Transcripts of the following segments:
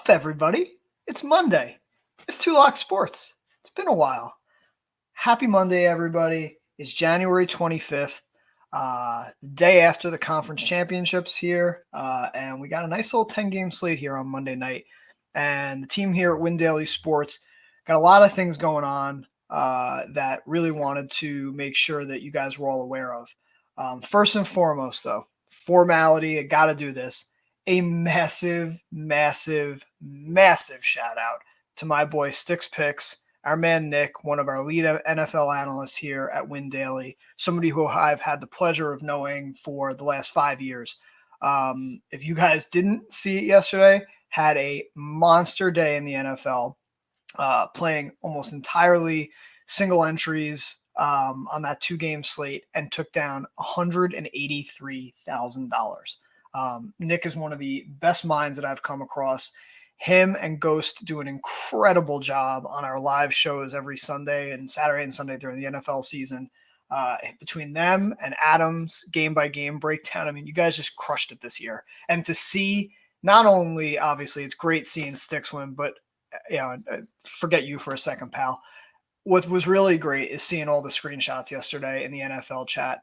up, everybody? It's Monday. It's Two Lock Sports. It's been a while. Happy Monday, everybody. It's January 25th, the day after the conference championships here, and we got a nice little 10-game slate here on Monday night. And the team here at Win Daily Sports got a lot of things going on that really wanted to make sure that you guys were all aware of. First and foremost, though, formality, I got to do this. A massive, massive, massive shout out to my boy Sticks Picks, our man Nick, one of our lead NFL analysts here at Win Daily, somebody who I've had the pleasure of knowing for the last 5 years. If you guys didn't see it yesterday, had a monster day in the NFL, playing almost entirely single entries on that 2-game slate and took down $183,000. Nick is one of the best minds that I've come across. Him and Ghost do an incredible job on our live shows every Sunday and Saturday and Sunday during the NFL season. Between them and Adam's game-by-game breakdown, I mean, you guys just crushed it this year. And to see, not only, obviously, it's great seeing Sticks win, but, forget you for a second, pal. What was really great is seeing all the screenshots yesterday in the NFL chat.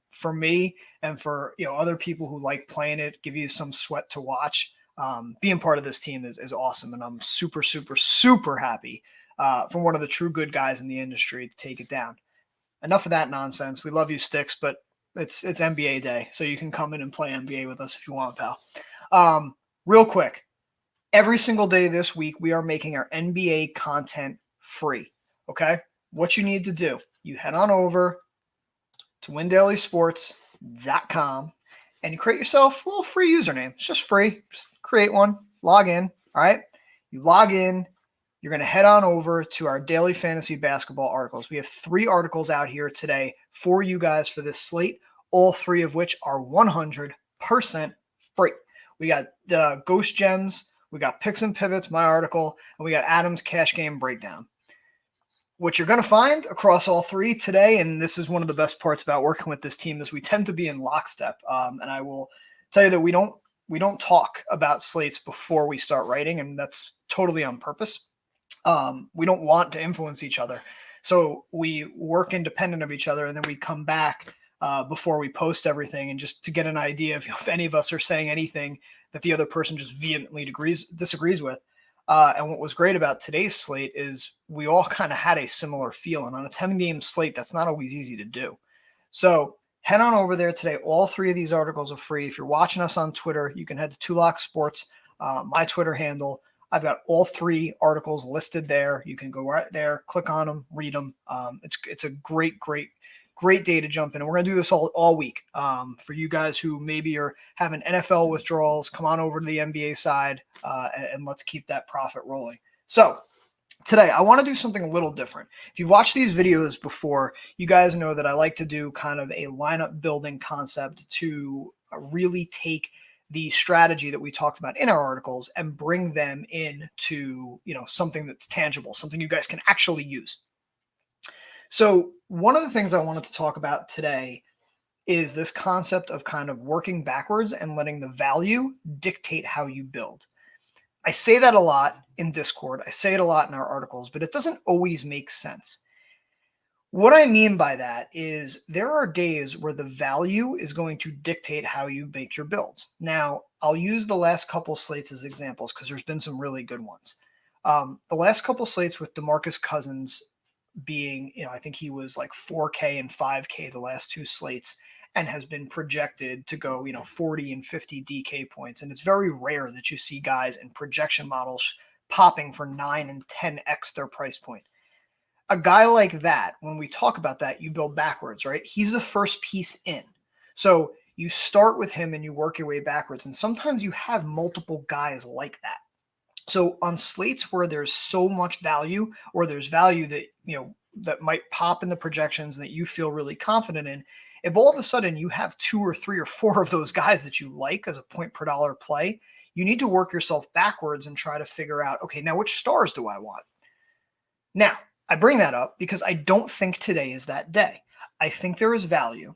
For me and for other people who like playing it, give you some sweat to watch. Being part of this team is awesome, and I'm super, super, super happy for one of the true good guys in the industry to take it down. Enough of that nonsense. We love you, Sticks, but it's NBA day, so you can come in and play NBA with us if you want, pal. Real quick, every single day this week we are making our NBA content free. Okay, what you need to do, you head on over to windailysports.com and you create yourself a little free username. It's just free. Just create one, log in. All right, you log in. You're going to head on over to our daily fantasy basketball articles. We have 3 articles out here today for you guys for this slate, all 3 of which are 100% free. We got the Ghost Gems, we got Picks and Pivots, my article, and we got Adam's Cash Game Breakdown. What you're going to find across all 3 today, and this is one of the best parts about working with this team, is we tend to be in lockstep. And I will tell you that we don't talk about slates before we start writing, and that's totally on purpose. We don't want to influence each other. So we work independent of each other, and then we come back before we post everything, and just to get an idea of if any of us are saying anything that the other person just vehemently disagrees with. And what was great about today's slate is we all kind of had a similar feel. And on a 10-game slate, that's not always easy to do. So head on over there today. All 3 of these articles are free. If you're watching us on Twitter, you can head to 2Lock Sports, my Twitter handle. I've got all 3 articles listed there. You can go right there, click on them, read them. It's a great day to jump in. And we're going to do this all week. For you guys who maybe are having NFL withdrawals, come on over to the NBA side and let's keep that profit rolling. So today, I want to do something a little different. If you've watched these videos before, you guys know that I like to do kind of a lineup building concept to really take the strategy that we talked about in our articles and bring them into something that's tangible, something you guys can actually use. So one of the things I wanted to talk about today is this concept of kind of working backwards and letting the value dictate how you build. I say that a lot in Discord. I say it a lot in our articles, but it doesn't always make sense. What I mean by that is there are days where the value is going to dictate how you make your builds. Now, I'll use the last couple slates as examples because there's been some really good ones. The last couple slates with DeMarcus Cousins being, I think he was like 4K and 5K the last 2 slates and has been projected to go, 40 and 50 DK points. And it's very rare that you see guys in projection models popping for 9 and 10x their price point. A guy like that, when we talk about that, you build backwards, right? He's the first piece in. So you start with him and you work your way backwards. And sometimes you have multiple guys like that. So on slates where there's so much value, or there's value that, that might pop in the projections that you feel really confident in, if all of a sudden you have 2 or 3 or 4 of those guys that you like as a point per dollar play, you need to work yourself backwards and try to figure out, okay, now which stars do I want? Now, I bring that up because I don't think today is that day. I think there is value.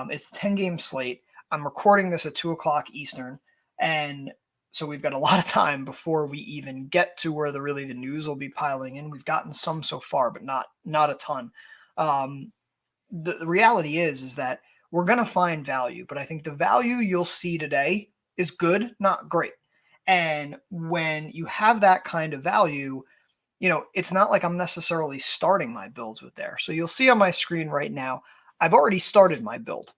It's a 10-game slate. I'm recording this at 2 o'clock Eastern, and So we've got a lot of time before we even get to where the news will be piling in. We've gotten some so far, but not a ton. The reality is that we're going to find value, but I think the value you'll see today is good, not great. And when you have that kind of value, it's not like I'm necessarily starting my builds with there. So you'll see on my screen right now, I've already started my build.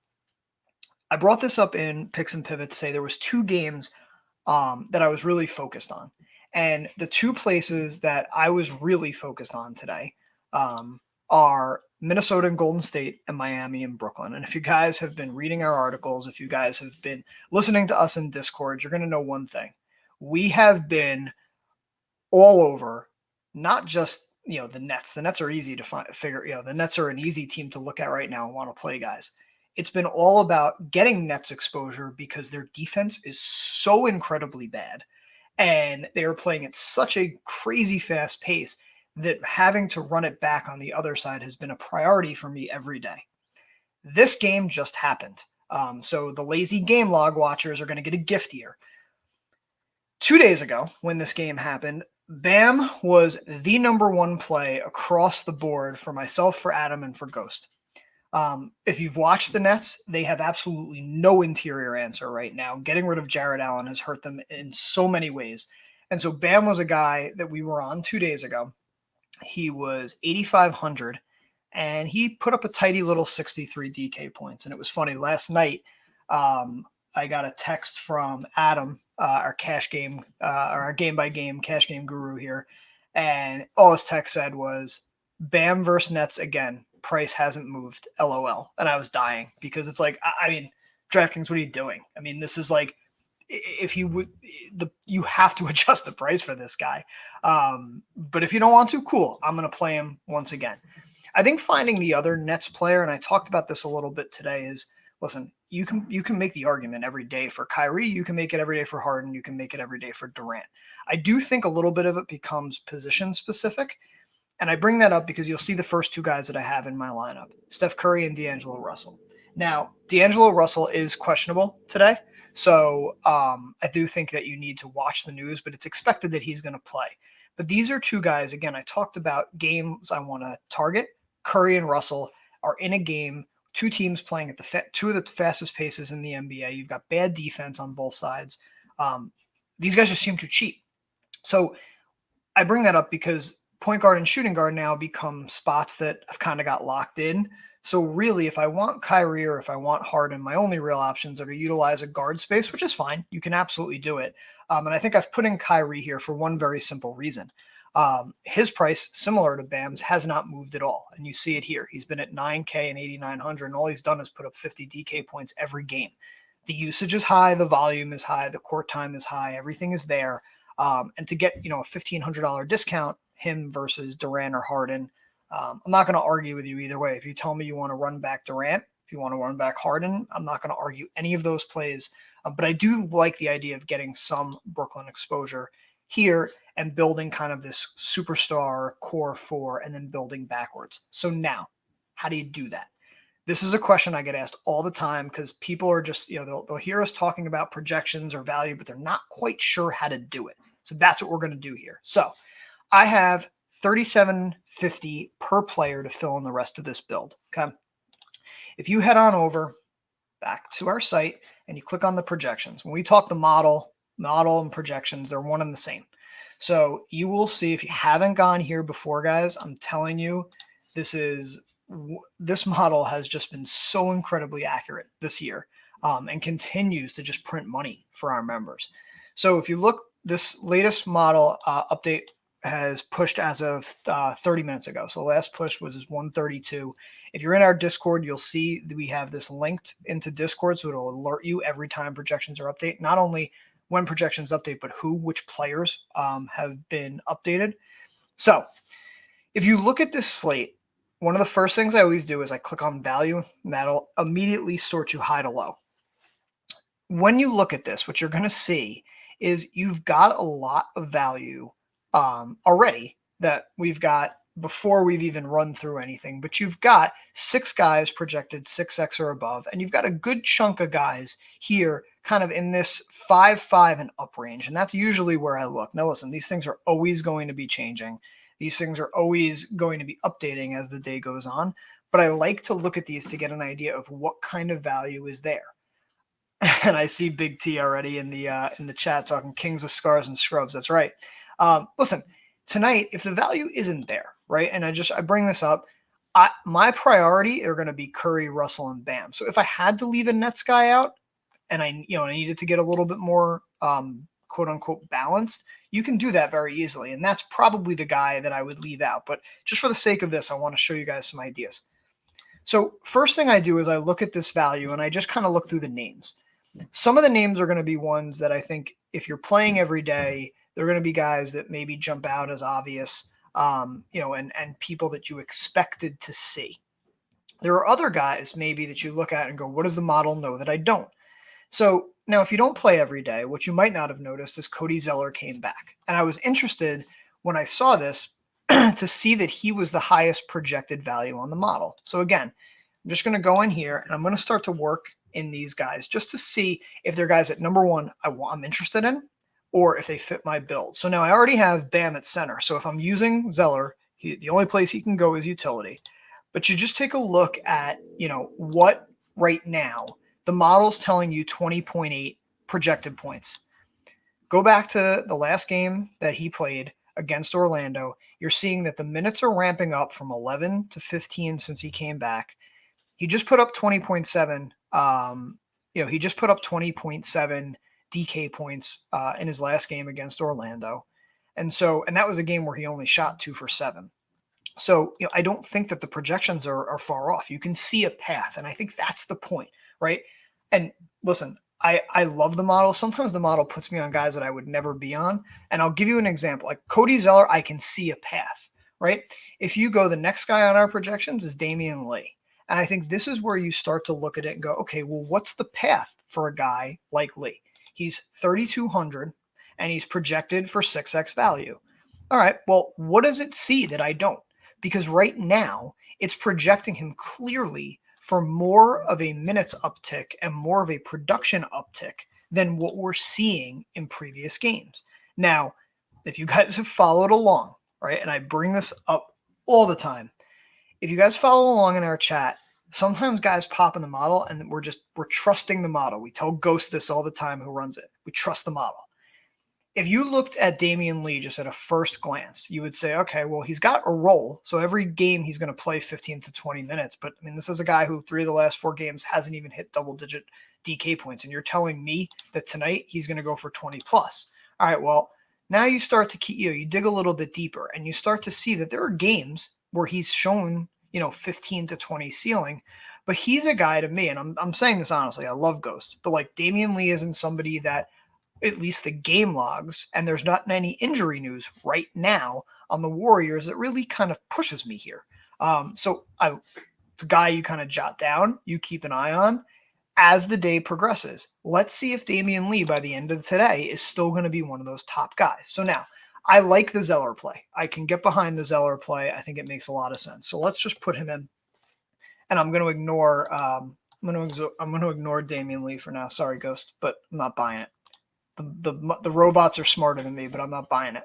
I brought this up in Picks and Pivots, say there was 2 games that I was really focused on. And the 2 places that I was really focused on today are Minnesota and Golden State and Miami and Brooklyn. And if you guys have been reading our articles, if you guys have been listening to us in Discord, you're going to know one thing. We have been all over, not just, the Nets. The Nets are easy to figure, the Nets are an easy team to look at right now and want to play guys. It's been all about getting Nets exposure because their defense is so incredibly bad. And they are playing at such a crazy fast pace that having to run it back on the other side has been a priority for me every day. This game just happened. So the lazy game log watchers are going to get a gift here. 2 days ago, when this game happened, Bam was the number 1 play across the board for myself, for Adam, and for Ghost. If you've watched the Nets, they have absolutely no interior answer right now. Getting rid of Jared Allen has hurt them in so many ways. And so Bam was a guy that we were on 2 days ago. He was 8,500, and he put up a tidy little 63 DK points. And it was funny. Last night, I got a text from Adam, our cash game, or our game-by-game cash game guru here. And all his text said was, Bam versus Nets again. Price hasn't moved, LOL. And I was dying because it's like, I mean, DraftKings, what are you doing? I mean, this is like, if you would, you have to adjust the price for this guy. But if you don't want to, cool. I'm going to play him once again. I think finding the other Nets player, and I talked about this a little bit today, is, listen, you can make the argument every day for Kyrie. You can make it every day for Harden. You can make it every day for Durant. I do think a little bit of it becomes position specific. And I bring that up because you'll see the first 2 guys that I have in my lineup, Steph Curry and Deangelo Russell. Now, Deangelo Russell is questionable today. So I do think that you need to watch the news, but it's expected that he's going to play. But these are 2 guys, again, I talked about games I want to target. Curry and Russell are in a game, 2 teams playing at 2 of the fastest paces in the NBA. You've got bad defense on both sides. These guys just seem too cheap. So I bring that up because point guard and shooting guard now become spots that I've kind of got locked in. So really, if I want Kyrie or if I want Harden, my only real options are to utilize a guard space, which is fine. You can absolutely do it. And I think I've put in Kyrie here for one very simple reason. His price, similar to Bam's, has not moved at all. And you see it here. He's been at 9K and 8,900, and all he's done is put up 50 DK points every game. The usage is high. The volume is high. The court time is high. Everything is there. And to get, a $1,500 discount, him versus Durant or Harden, I'm not going to argue with you either way. If you tell me you want to run back Durant, if you want to run back Harden, I'm not going to argue any of those plays. But I do like the idea of getting some Brooklyn exposure here and building kind of this superstar core 4 and then building backwards. So now, how do you do that? This is a question I get asked all the time because people are just, they'll hear us talking about projections or value, but they're not quite sure how to do it. So that's what we're going to do here. So I have $37.50 per player to fill in the rest of this build. Okay. If you head on over back to our site and you click on the projections, when we talk the model and projections, they're one and the same. So you will see, if you haven't gone here before, guys, I'm telling you, this model has just been so incredibly accurate this year, and continues to just print money for our members. So if you look, this latest model update has pushed as of 30 minutes ago. So the last push was 132. If you're in our Discord, you'll see that we have this linked into Discord, so it'll alert you every time projections are updated. Not only when projections update, but which players have been updated. So if you look at this slate, one of the first things I always do is I click on value, and that'll immediately sort you high to low. When you look at this, what you're going to see is you've got a lot of value already. That we've got before we've even run through anything, but you've got 6 guys projected 6x or above, and you've got a good chunk of guys here kind of in this 5-5 and up range, and that's usually where I look. Now listen, these things are always going to be changing. These things are always going to be updating as the day goes on, but I like to look at these to get an idea of what kind of value is there. And I see Big T already in the chat talking kings of scars and scrubs. That's right. Listen, tonight, if the value isn't there, right, and I bring this up, my priority are going to be Curry, Russell, and Bam. So if I had to leave a Nets guy out, and I needed to get a little bit more quote unquote balanced, you can do that very easily, and that's probably the guy that I would leave out. But just for the sake of this, I want to show you guys some ideas. So first thing I do is I look at this value and I just kind of look through the names. Some of the names are going to be ones that I think if you're playing every day, they're going to be guys that maybe jump out as obvious, and people that you expected to see. There are other guys maybe that you look at and go, what does the model know that I don't? So now if you don't play every day, what you might not have noticed is Cody Zeller came back. And I was interested when I saw this to see that he was the highest projected value on the model. So again, I'm just going to go in here and I'm going to start to work in these guys just to see if they're guys that, number one, I'm interested in, or if they fit my build. So now I already have Bam at center. So if I'm using Zeller, the only place he can go is utility. But you just take a look at, what right now the model's telling you 20.8 projected points. Go back to the last game that he played against Orlando. You're seeing that the minutes are ramping up from 11 to 15 since he came back. He just put up 20.7. He just put up 20.7 DK points in his last game against Orlando. And that was a game where he only shot 2 for 7. So, I don't think that the projections are far off. You can see a path. And I think that's the point, right? And listen, I love the model. Sometimes the model puts me on guys that I would never be on. And I'll give you an example. Like Cody Zeller, I can see a path, right? If you go, the next guy on our projections is Damian Lee. And I think this is where you start to look at it and go, okay, well, what's the path for a guy like Lee? He's 3,200 and he's projected for 6x value. All right, well, what does it see that I don't? Because right now it's projecting him clearly for more of a minutes uptick and more of a production uptick than what we're seeing in previous games. Now, if you guys have followed along, right, and I bring this up all the time, if you guys follow along in our chat, sometimes guys pop in the model and we're trusting the model. We tell Ghost this all the time, who runs it. We trust the model. If you looked at Damian Lee just at a first glance, you would say, okay, well, he's got a role. So every game he's going to play 15 to 20 minutes. But I mean, this is a guy who 3 of the last 4 games hasn't even hit double-digit DK points. And you're telling me that tonight he's going to go for 20 plus. All right, well, now you start to you dig a little bit deeper and you start to see that there are games where he's shown, 15 to 20 ceiling. But he's a guy to me, and I'm saying this honestly, I love Ghost. But like Damian Lee isn't somebody that, at least the game logs, and there's not any injury news right now on the Warriors that really kind of pushes me here. It's a guy you kind of jot down, you keep an eye on as the day progresses. Let's see if Damian Lee by the end of today is still going to be one of those top guys. So now, I like the Zeller play. I can get behind the Zeller play. I think it makes a lot of sense. So let's just put him in, and I'm going to ignore I'm going to ignore Damian Lee for now. Sorry, Ghost, but I'm not buying it. The robots are smarter than me, but I'm not buying it.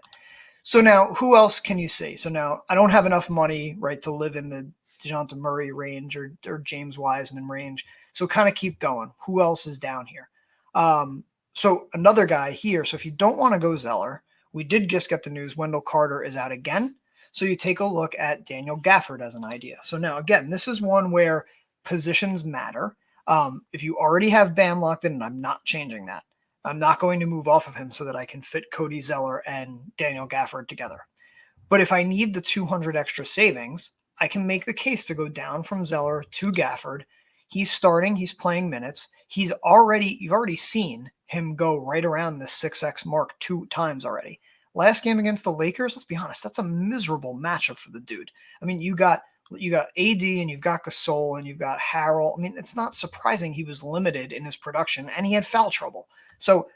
So now, who else can you see? So now, I don't have enough money, right, to live in the DeJounte Murray range or James Wiseman range. So kind of keep going. Who else is down here? So another guy here. So if you don't want to go Zeller, we did just get the news Wendell Carter is out again. So you take a look at Daniel Gafford as an idea. So now, again, this is one where positions matter. If you already have Bam locked in, and I'm not changing that, I'm not going to move off of him so that I can fit Cody Zeller and Daniel Gafford together. But if I need the 200 extra savings, I can make the case to go down from Zeller to Gafford. He's starting, he's playing minutes. You've already seen him go right around the 6x mark 2 times already. Last game against the Lakers, let's be honest, that's a miserable matchup for the dude. I mean, you got AD and you've got Gasol and you've got Harrell. I mean, it's not surprising he was limited in his production and he had foul trouble. So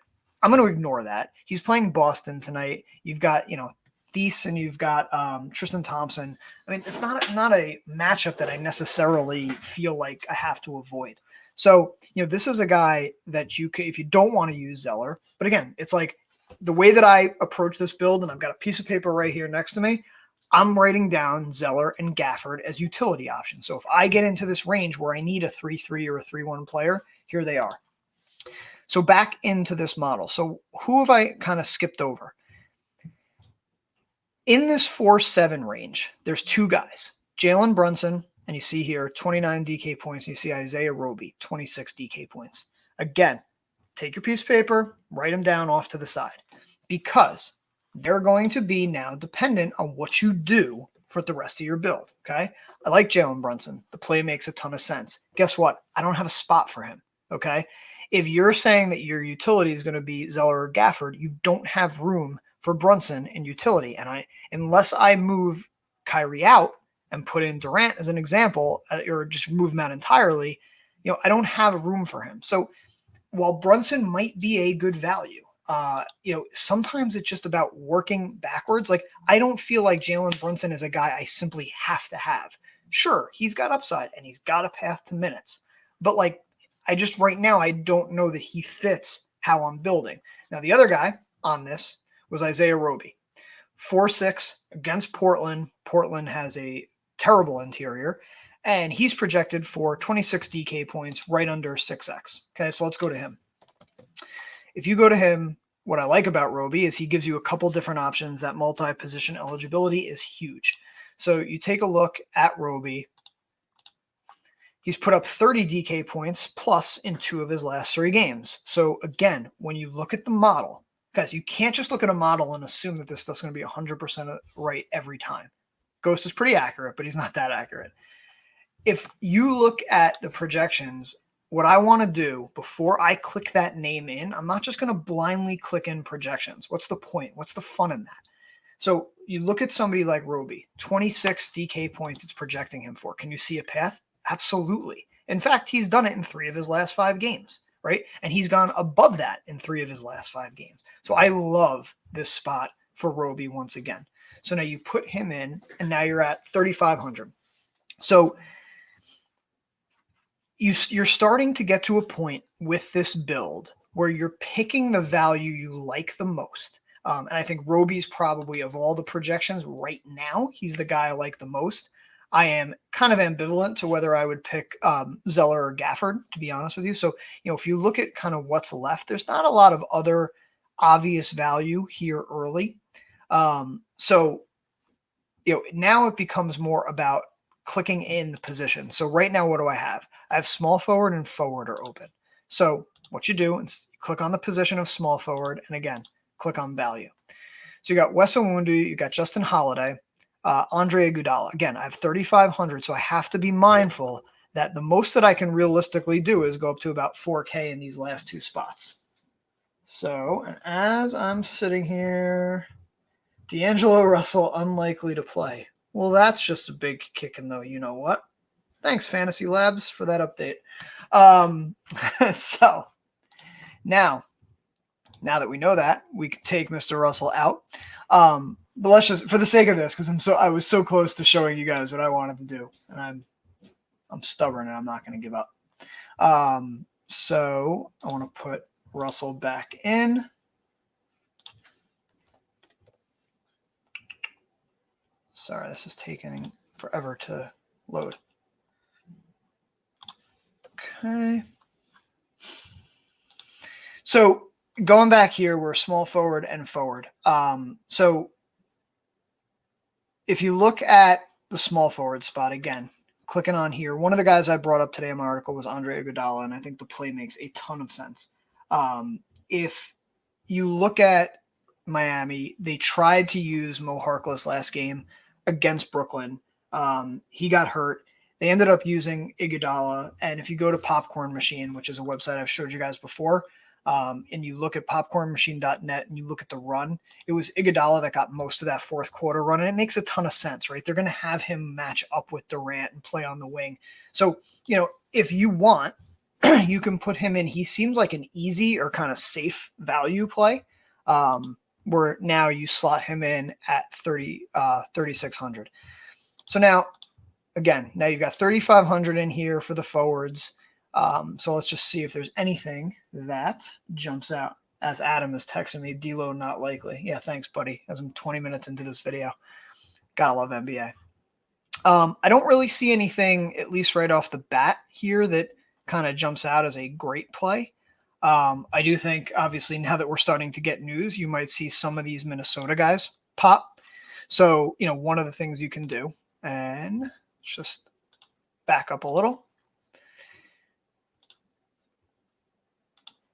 I'm going to ignore that. He's playing Boston tonight. You've got, Thiessen, you've got Tristan Thompson. I mean, it's not a matchup that I necessarily feel like I have to avoid. So, this is a guy that you can, if you don't want to use Zeller, but again, it's like the way that I approach this build, and I've got a piece of paper right here next to me, I'm writing down Zeller and Gafford as utility options. So if I get into this range where I need a 3-3 or a 3-1 player, here they are. So back into this model. So who have I kind of skipped over? In this 4-7 range, there's two guys, Jaylen Brunson, and you see here 29 DK points. You see Isaiah Roby, 26 DK points. Again, take your piece of paper, write them down off to the side, because they're going to be now dependent on what you do for the rest of your build, okay? I like Jaylen Brunson. The play makes a ton of sense. Guess what? I don't have a spot for him, okay? If you're saying that your utility is going to be Zeller or Gafford, you don't have room for Brunson in utility. And unless I move Kyrie out and put in Durant as an example, or just move him out entirely, I don't have room for him. So while Brunson might be a good value, sometimes it's just about working backwards. Like, I don't feel like Jaylen Brunson is a guy I simply have to have. Sure, he's got upside and he's got a path to minutes, but like, right now, I don't know that he fits how I'm building. Now, the other guy on this was Isaiah Roby. 4-6 against Portland. Portland has a terrible interior, and he's projected for 26 DK points, right under 6x. Okay, so let's go to him. If you go to him, what I like about Roby is he gives you a couple different options. That multi-position eligibility is huge. So you take a look at Roby. He's put up 30 DK points plus in 2 of his last 3 games. So again, when you look at the model, guys, you can't just look at a model and assume that this stuff's going to be 100% right every time. Ghost is pretty accurate, but he's not that accurate. If you look at the projections, what I want to do before I click that name in, I'm not just going to blindly click in projections. What's the point? What's the fun in that? So you look at somebody like Roby, 26 DK points it's projecting him for. Can you see a path? Absolutely. In fact, he's done it in 3 of his last 5 games, right? And he's gone above that in 3 of his last 5 games. So I love this spot for Roby once again. So now you put him in, and now you're at 3,500. So you're starting to get to a point with this build where you're picking the value you like the most. And I think Roby's probably, of all the projections right now, he's the guy I like the most. I am kind of ambivalent to whether I would pick Zeller or Gafford, to be honest with you. So, if you look at kind of what's left, there's not a lot of other obvious value here early. So, now it becomes more about clicking in the position. So right now, what do I have? I have small forward and forward are open. So what you do is click on the position of small forward, and again, click on value. So you got Wes Iwundu, you got Justin Holiday, Andre Iguodala. Again, I have 3,500, so I have to be mindful that the most that I can realistically do is go up to about 4K in these last 2 spots. So as I'm sitting here, Deangelo Russell unlikely to play. Well, that's just a big kick in the you-know-what. Thanks, Fantasy Labs, for that update. So now that we know that, we can take Mr. Russell out. But let's just, for the sake of this, because I was so close to showing you guys what I wanted to do, and I'm stubborn and I'm not going to give up. So I want to put Russell back in. Sorry, this is taking forever to load. Okay. So going back here, we're small forward and forward. So if you look at the small forward spot, again, clicking on here, one of the guys I brought up today in my article was Andre Iguodala, and I think the play makes a ton of sense. If you look at Miami, they tried to use Mo Harkless last game against Brooklyn. He got hurt. They ended up using Iguodala, and if you go to Popcorn Machine, which is a website I've showed you guys before, and you look at popcornmachine.net and you look at the run, it was Iguodala that got most of that fourth quarter run, and it makes a ton of sense, right? They're going to have him match up with Durant and play on the wing. So, if you want, you can put him in. He seems like an easy or kind of safe value play. where now you slot him in at 3,600. So now, again, now you've got 3,500 in here for the forwards. So let's just see if there's anything that jumps out. As Adam is texting me, D'Lo not likely. Yeah, thanks, buddy. As I'm 20 minutes into this video. Gotta love NBA. I don't really see anything, at least right off the bat here, that kind of jumps out as a great play. I do think, obviously, now that we're starting to get news, you might see some of these Minnesota guys pop. So, one of the things you can do, and let's just back up a little.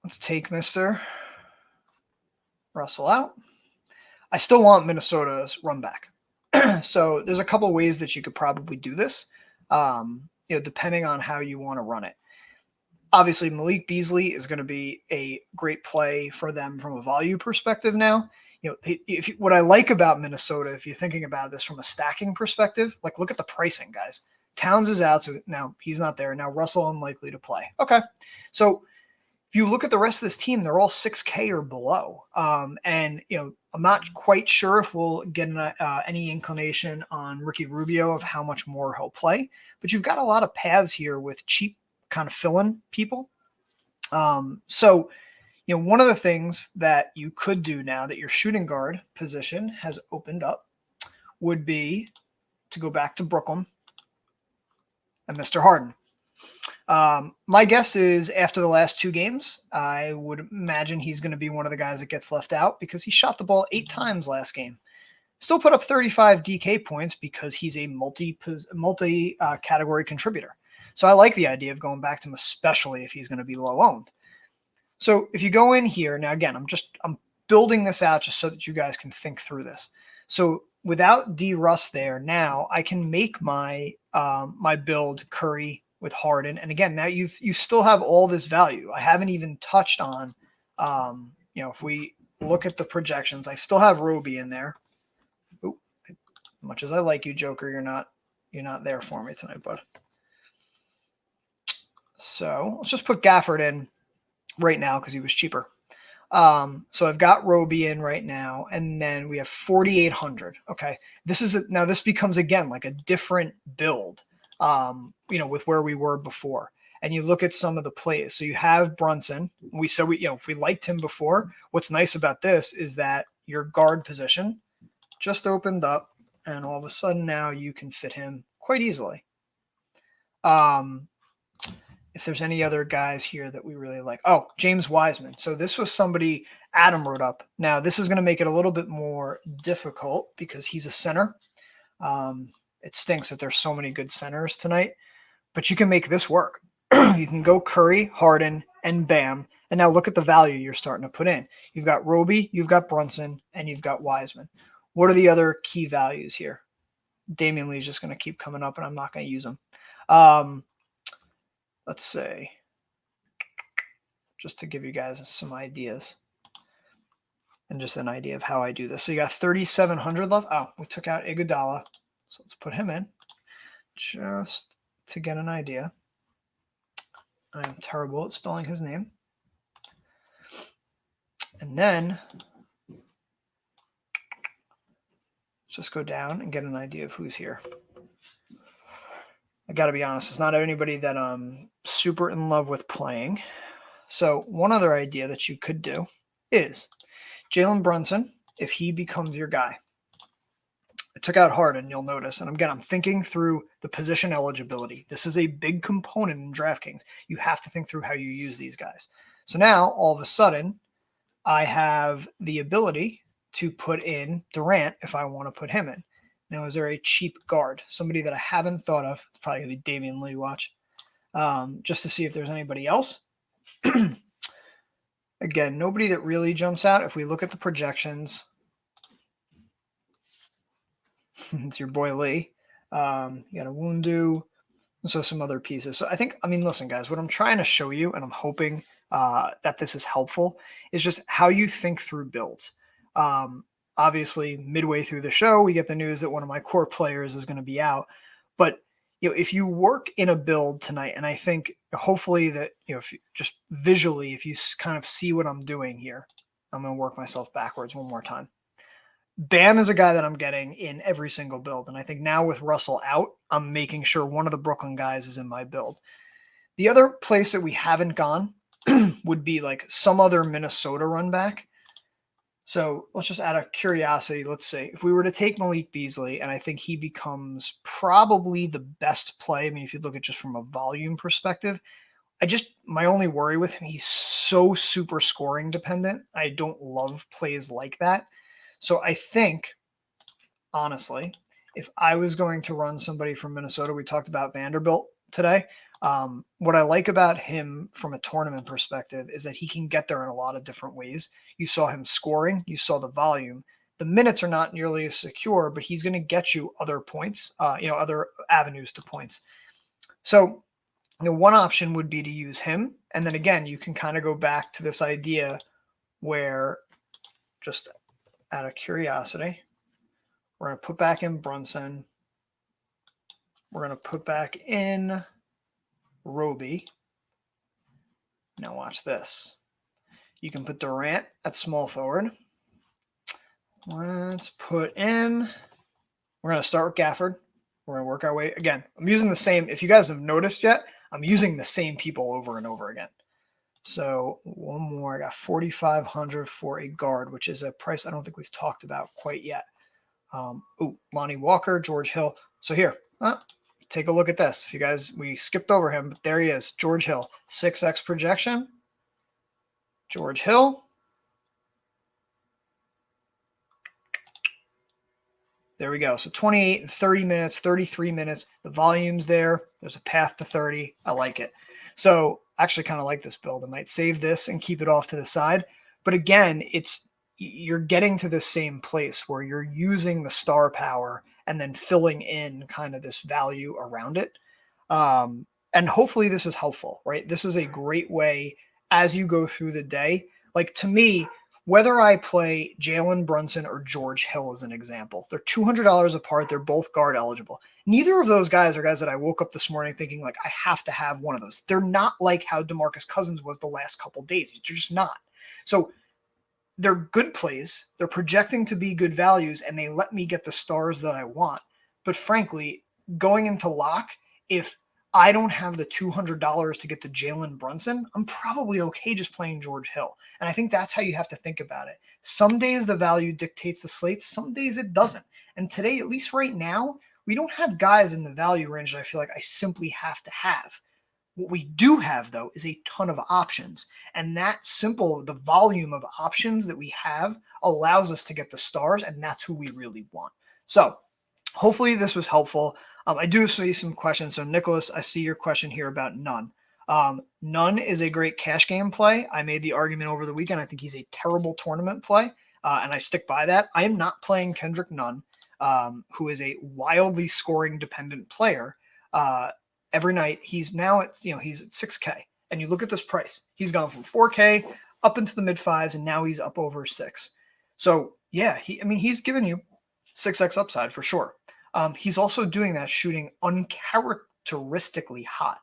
Let's take Mr. Russell out. I still want Minnesota's run back. So there's a couple ways that you could probably do this, depending on how you want to run it. Obviously, Malik Beasley is going to be a great play for them from a value perspective now. What I like about Minnesota, if you're thinking about this from a stacking perspective, like look at the pricing, guys. Towns is out, so now he's not there. Now Russell unlikely to play. Okay, so if you look at the rest of this team, they're all 6K or below. And I'm not quite sure if we'll get any inclination on Ricky Rubio of how much more he'll play, but you've got a lot of paths here with cheap kind of fill-in people. So one of the things that you could do now that your shooting guard position has opened up would be to go back to Brooklyn and Mr. Harden. My guess is after the last 2 games, I would imagine he's going to be one of the guys that gets left out because he shot the ball 8 times last game. Still put up 35 DK points because he's a multi-category contributor. So I like the idea of going back to him, especially if he's going to be low owned. So if you go in here, now again, I'm building this out just so that you guys can think through this. So without D Russ there, now I can make my my build Curry with Harden. And again, now you still have all this value. I haven't even touched on, if we look at the projections, I still have Roby in there. Ooh, as much as I like you, Joker, you're not there for me tonight, bud. So let's just put Gafford in right now because he was cheaper. So I've got Roby in right now, and then we have 4,800. Okay, this becomes again like a different build. With where we were before. And you look at some of the plays. So you have Brunson. We said if we liked him before, what's nice about this is that your guard position just opened up, and all of a sudden now you can fit him quite easily. If there's any other guys here that we really like. Oh, James Wiseman. So this was somebody Adam wrote up. Now this is going to make it a little bit more difficult because he's a center. It stinks that there's so many good centers tonight, but you can make this work. You can go Curry, Harden, and Bam. And now look at the value you're starting to put in. You've got Roby, you've got Brunson, and you've got Wiseman. What are the other key values here? Damian Lee is just going to keep coming up, and I'm not going to use them. Let's say, just to give you guys some ideas and just an idea of how I do this. So you got 3,700 left. Oh, we took out Iguodala. So let's put him in just to get an idea. I am terrible at spelling his name. And then let's just go down and get an idea of who's here. I got to be honest, it's not anybody that I'm super in love with playing. So one other idea that you could do is Jaylen Brunson, if he becomes your guy. I took out Harden, you'll notice. And again, I'm thinking through the position eligibility. This is a big component in DraftKings. You have to think through how you use these guys. So now, all of a sudden, I have the ability to put in Durant if I want to put him in. Now, is there a cheap guard? Somebody that I haven't thought of. It's probably going to be Damian Lee, watch. Just to see if there's anybody else. Again, nobody that really jumps out. If we look at the projections, it's your boy Lee. You got a Wundu, and so some other pieces. So listen, guys, what I'm trying to show you, and I'm hoping that this is helpful, is just how you think through builds. Obviously, midway through the show, we get the news that one of my core players is going to be out. But if you work in a build tonight, and I think hopefully that if you just visually, if you kind of see what I'm doing here, I'm going to work myself backwards one more time. Bam is a guy that I'm getting in every single build. And I think now with Russell out, I'm making sure one of the Brooklyn guys is in my build. The other place that we haven't gone would be like some other Minnesota run back. So let's just out of curiosity, let's say if we were to take Malik Beasley, and I think he becomes probably the best play. I mean, if you look at just from a volume perspective, my only worry with him, he's so super scoring dependent. I don't love plays like that. So I think, honestly, if I was going to run somebody from Minnesota, we talked about Vanderbilt today. What I like about him from a tournament perspective is that he can get there in a lot of different ways. You saw him scoring, you saw the volume. The minutes are not nearly as secure, but he's going to get you other points, other avenues to points. So one option would be to use him. And then again, you can kind of go back to this idea where, just out of curiosity, we're going to put back in Brunson. We're going to put back in Roby. Now watch this. You can put Durant at small forward. Let's put in, we're going to start with Gafford. We're going to work our way. Again, I'm using the same, if you guys have noticed yet, I'm using the same people over and over again. So one more, I got 4,500 for a guard, which is a price I don't think we've talked about quite yet. Lonnie Walker, George Hill. So here, take a look at this. If you guys, we skipped over him, but there he is, George Hill, 6x projection. George Hill. There we go. So 28 and 30 minutes, 33 minutes. The volume's there. There's a path to 30. I like it. So I actually kind of like this build. I might save this and keep it off to the side. But again, you're getting to the same place where you're using the star power and then filling in kind of this value around it. And hopefully this is helpful, right? This is a great way as you go through the day. Like, to me, whether I play Jaylen Brunson or George Hill as an example, they're $200 apart. They're both guard eligible. Neither of those guys are guys that I woke up this morning thinking, like, I have to have one of those. They're not like how DeMarcus Cousins was the last couple days. They're just not. So they're good plays. They're projecting to be good values, and they let me get the stars that I want. But frankly, going into lock, if I don't have the $200 to get to Jaylen Brunson, I'm probably okay just playing George Hill. And I think that's how you have to think about it. Some days the value dictates the slates. Some days it doesn't. And today, at least right now, we don't have guys in the value range that I feel like I simply have to have. What we do have, though, is a ton of options. And the volume of options that we have allows us to get the stars, and that's who we really want. So hopefully this was helpful. I do see some questions. So Nicholas, I see your question here about Nunn. Nunn is a great cash game play. I made the argument over the weekend. I think he's a terrible tournament play, and I stick by that. I am not playing Kendrick Nunn, who is a wildly scoring dependent player. Every night he's now at, he's at 6K, and you look at this price. He's gone from 4K up into the mid fives, and now he's up over 6. So yeah, he's given you 6x upside for sure. He's also doing that shooting uncharacteristically hot.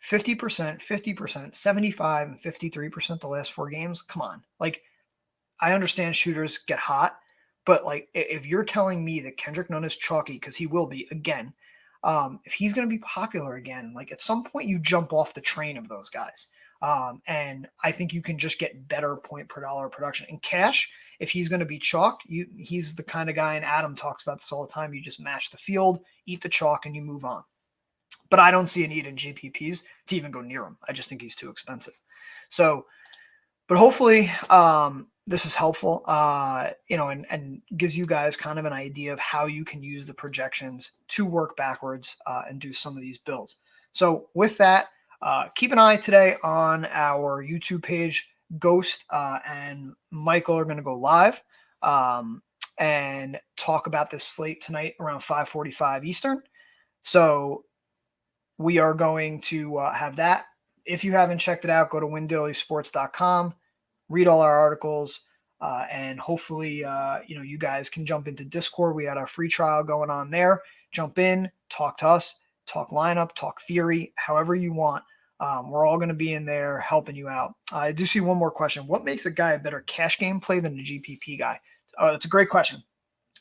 50%, 50%, 75, and 53% the last 4 games. Come on. Like, I understand shooters get hot, but like, if you're telling me that Kendrick Nunn is chalky, because he will be again, if he's going to be popular again, like at some point you jump off the train of those guys. And I think you can just get better point per dollar production. In cash, if he's going to be chalk, he's the kind of guy, and Adam talks about this all the time, you just match the field, eat the chalk, and you move on. But I don't see a need in GPPs to even go near him. I just think he's too expensive. So, but hopefully this is helpful, and gives you guys kind of an idea of how you can use the projections to work backwards and do some of these builds. So with that, keep an eye today on our YouTube page. Ghost and Michael are going to go live and talk about this slate tonight around 5:45 Eastern. So we are going to have that. If you haven't checked it out, go to windailysports.com, read all our articles, and hopefully, you guys can jump into Discord. We had our free trial going on there. Jump in, talk to us, talk lineup, talk theory, however you want. We're all going to be in there helping you out. I do see one more question. What makes a guy a better cash game play than a GPP guy? That's a great question.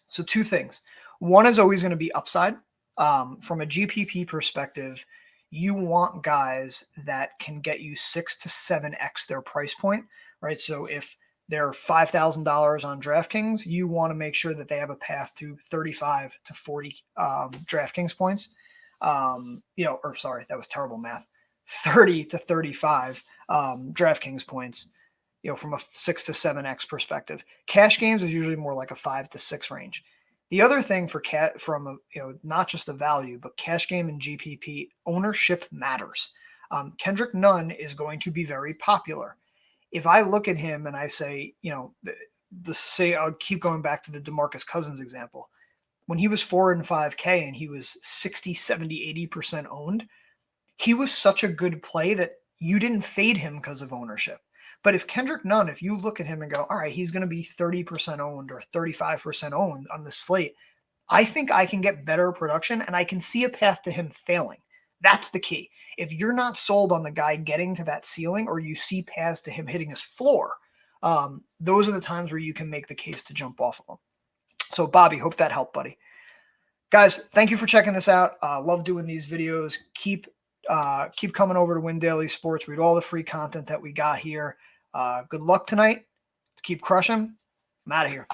So two things. One is always going to be upside. From a GPP perspective, you want guys that can get you 6 to 7x their price point, right? So if they're $5,000 on DraftKings, you want to make sure that they have a path to 35 to 40 DraftKings points. Sorry, that was terrible math. 30 to 35 DraftKings points, from a 6 to 7x perspective. Cash games is usually more like a 5 to 6 range. The other thing for not just the value, but cash game and GPP, ownership matters. Kendrick Nunn is going to be very popular. If I look at him and I say, I'll keep going back to the DeMarcus Cousins example. When he was 4 and 5K and he was 60, 70, 80% owned, he was such a good play that you didn't fade him because of ownership. But if Kendrick Nunn, if you look at him and go, all right, he's going to be 30% owned or 35% owned on the slate, I think I can get better production and I can see a path to him failing. That's the key. If you're not sold on the guy getting to that ceiling or you see paths to him hitting his floor, those are the times where you can make the case to jump off of him. So, Bobby, hope that helped, buddy. Guys, thank you for checking this out. Love doing these videos. Keep coming over to Win Daily Sports. Read all the free content that we got here. Good luck tonight. Keep crushing. I'm out of here.